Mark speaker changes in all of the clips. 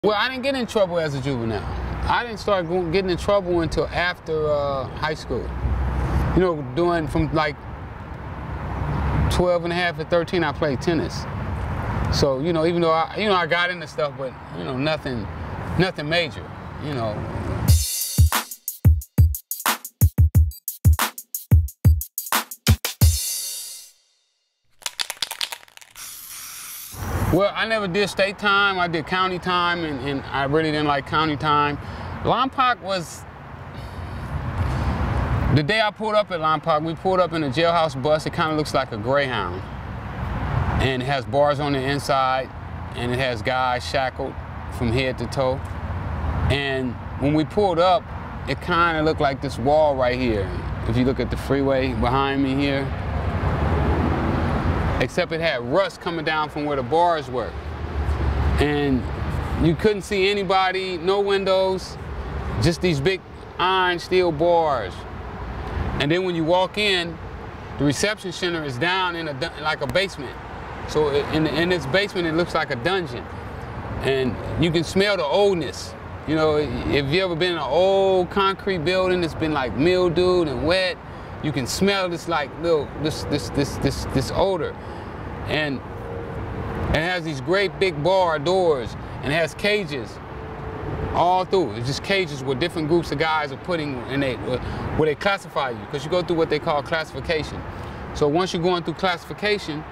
Speaker 1: Well, I didn't get in trouble as a juvenile. I didn't start getting in trouble until after high school. You know, doing from like 12 and a half to 13, I played tennis. So, you know, even though I got into stuff, but, you know, nothing major, you know. Well, I never did state time. I did county time, and I really didn't like county time. Lompoc was, the day I pulled up at Lompoc, we pulled up in a jailhouse bus. It kind of looks like a Greyhound. And it has bars on the inside, and it has guys shackled from head to toe. And when we pulled up, it kind of looked like this wall right here. If you look at the freeway behind me here, except it had rust coming down from where the bars were. And you couldn't see anybody, no windows, just these big iron steel bars. And then when you walk in, the reception center is down in like a basement. So in this basement, it looks like a dungeon. And you can smell the oldness. You know, if you ever been in an old concrete building that's been like mildewed and wet, you can smell this like this odor. And it has these great big bar doors, and it has cages all through. It's just cages where different groups of guys are putting, and where they classify you, because you go through what they call classification. So once you're going through classification,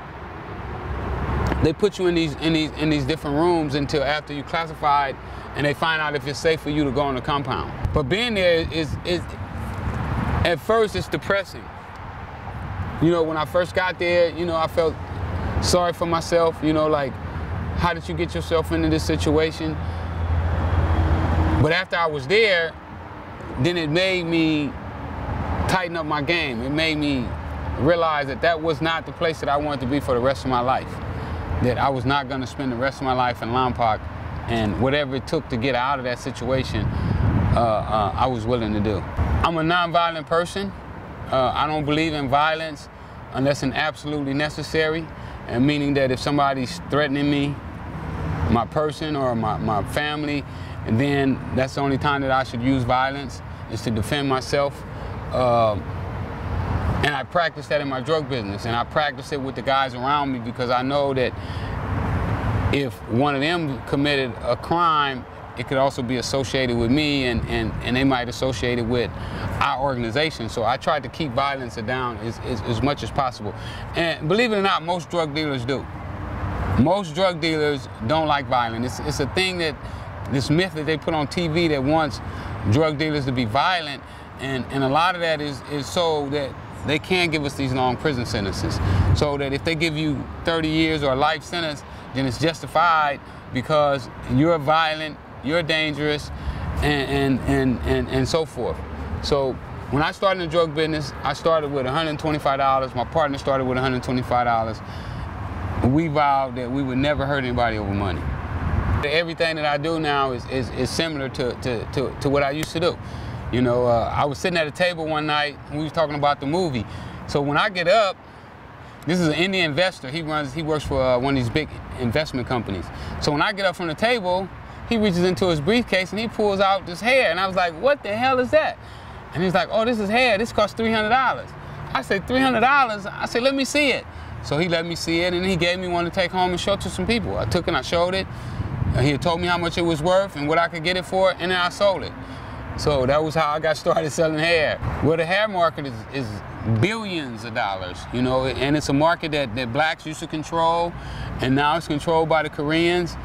Speaker 1: they put you in these different rooms until after you classified, and they find out if it's safe for you to go on the compound. But being there is at first it's depressing. You know, when I first got there, you know, I felt sorry for myself. You know, like, how did you get yourself into this situation? But after I was there, then it made me tighten up my game. It made me realize that that was not the place that I wanted to be for the rest of my life. That I was not going to spend the rest of my life in Lompoc, and whatever it took to get out of that situation, I was willing to do. I'm a nonviolent person. I don't believe in violence unless it's absolutely necessary, and meaning that if somebody's threatening me, my person or my family, and then that's the only time that I should use violence, is to defend myself. And I practice that in my drug business, and I practice it with the guys around me, because I know that if one of them committed a crime, it could also be associated with me, and they might associate it with our organization. So I try to keep violence down as much as possible. And believe it or not, most drug dealers do. Most drug dealers don't like violence. It's a thing that, this myth that they put on TV that wants drug dealers to be violent, and a lot of that is so that they can't give us these long prison sentences. So that if they give you 30 years or a life sentence, then it's justified because you're violent, you're dangerous, and so forth. So when I started in the drug business, I started with $125. My partner started with $125. We vowed that we would never hurt anybody over money. Everything that I do now is similar to what I used to do. You know, I was sitting at a table one night and we was talking about the movie. So when I get up, this is an Indian investor. He works for one of these big investment companies. So when I get up from the table, he reaches into his briefcase and he pulls out this hair. And I was like, what the hell is that? And he's like, oh, this is hair. This costs $300. I said, $300? I said, let me see it. So he let me see it, and he gave me one to take home and show to some people. I took it and I showed it. He had told me how much it was worth and what I could get it for, and then I sold it. So that was how I got started selling hair. Well, the hair market is billions of dollars, you know, and it's a market that blacks used to control, and now it's controlled by the Koreans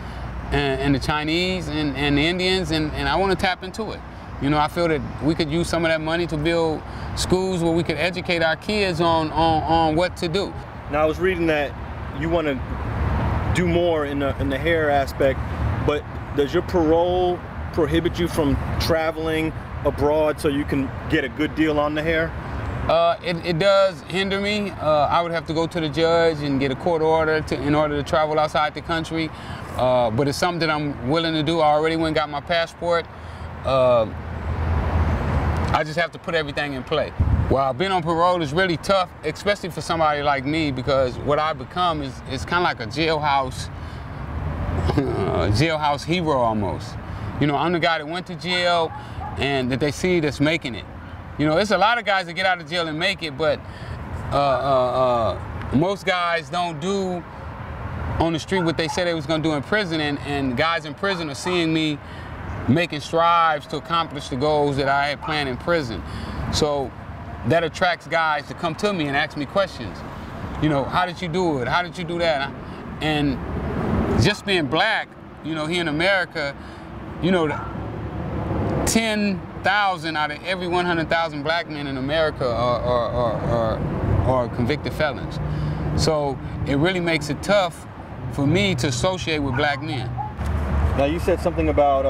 Speaker 1: and the Chinese and the Indians, and I want to tap into it. You know, I feel that we could use some of that money to build schools where we could educate our kids on what to do.
Speaker 2: Now, I was reading that you want to do more in the hair aspect, but does your parole prohibit you from traveling abroad so you can get a good deal on the hair?
Speaker 1: It does hinder me. I would have to go to the judge and get a court order in order to travel outside the country. But it's something that I'm willing to do. I already went and got my passport. I just have to put everything in play. Well, being on parole is really tough, especially for somebody like me, because what I become is kind of like a jailhouse jailhouse hero almost. You know, I'm the guy that went to jail and that they see that's making it. You know, there's a lot of guys that get out of jail and make it, but most guys don't do on the street what they said they was gonna do in prison, and guys in prison are seeing me making strides to accomplish the goals that I had planned in prison. So that attracts guys to come to me and ask me questions. You know, how did you do it? How did you do that? And just being black, you know, here in America, you know, 10,000 out of every 100,000 black men in America are convicted felons. So it really makes it tough for me to associate with black men.
Speaker 2: Now you said something about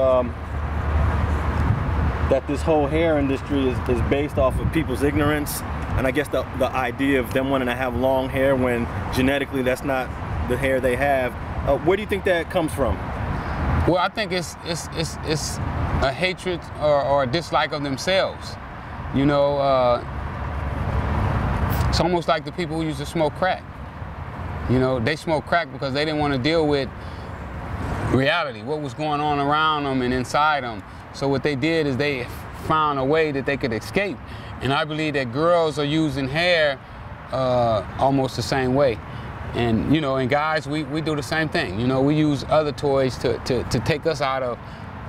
Speaker 2: that this whole hair industry is based off of people's ignorance, and I guess the idea of them wanting to have long hair when genetically that's not the hair they have. Where do you think that comes from?
Speaker 1: Well, I think it's a hatred or a dislike of themselves. You know, it's almost like the people who used to smoke crack. You know, they smoked crack because they didn't want to deal with reality, what was going on around them and inside them. So what they did is they found a way that they could escape. And I believe that girls are using hair almost the same way. And, you know, and guys, we do the same thing. You know, we use other toys to take us out of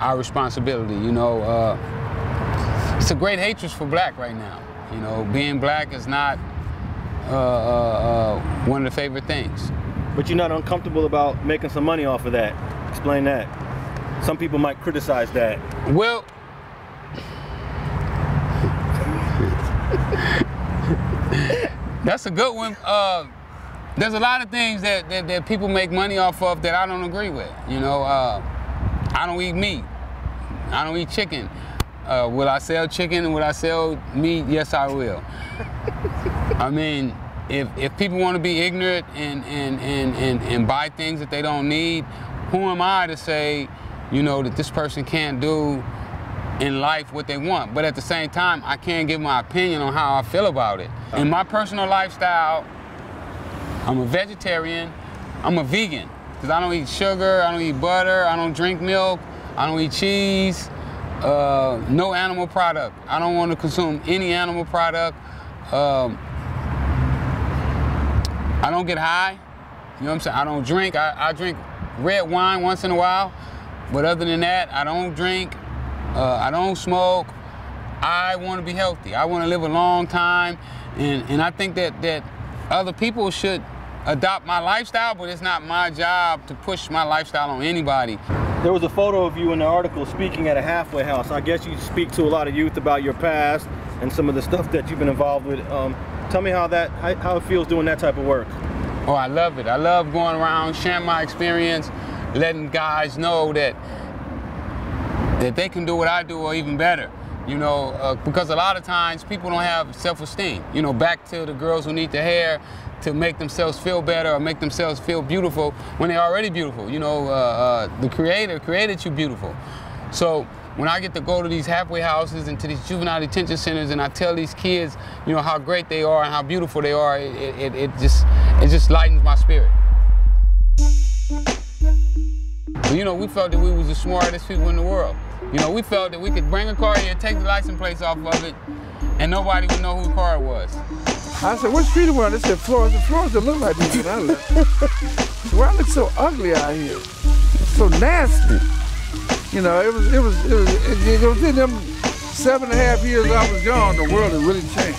Speaker 1: our responsibility. You know, it's a great hatred for black right now. You know, being black is not one of the favorite things.
Speaker 2: But you're not uncomfortable about making some money off of that. Explain that. Some people might criticize that.
Speaker 1: Well, that's a good one. There's a lot of things that people make money off of that I don't agree with. You know, I don't eat meat. I don't eat chicken. Will I sell chicken and will I sell meat? Yes, I will. I mean, if people want to be ignorant and buy things that they don't need, who am I to say, you know, that this person can't do in life what they want? But at the same time, I can't give my opinion on how I feel about it. In my personal lifestyle, I'm a vegetarian, I'm a vegan, because I don't eat sugar, I don't eat butter, I don't drink milk, I don't eat cheese, no animal product. I don't want to consume any animal product. I don't get high, you know what I'm saying? I don't drink, I drink red wine once in a while, but other than that, I don't drink, I don't smoke. I want to be healthy. I want to live a long time, and I think that other people should adopt my lifestyle, but it's not my job to push my lifestyle on anybody.
Speaker 2: There was a photo of you in the article speaking at a halfway house. I guess you speak to a lot of youth about your past and some of the stuff that you've been involved with. Tell me how it feels doing that type of work.
Speaker 1: Oh, I love it. I love going around, sharing my experience, letting guys know that they can do what I do or even better. You know, because a lot of times people don't have self-esteem. You know, back to the girls who need the hair to make themselves feel better or make themselves feel beautiful when they're already beautiful. You know, the Creator created you beautiful. So when I get to go to these halfway houses and to these juvenile detention centers and I tell these kids, you know, how great they are and how beautiful they are, it just lightens my spirit. You know, we felt that we was the smartest people in the world. You know, we felt that we could bring a car here, take the license plates off of it, and nobody would know whose car it was.
Speaker 3: I said, what street are we on? They said Florence. The Florence didn't look like this when I left. Why I look so ugly out here? So nasty. You know, it was within them 7.5 years I was gone, the world had really changed.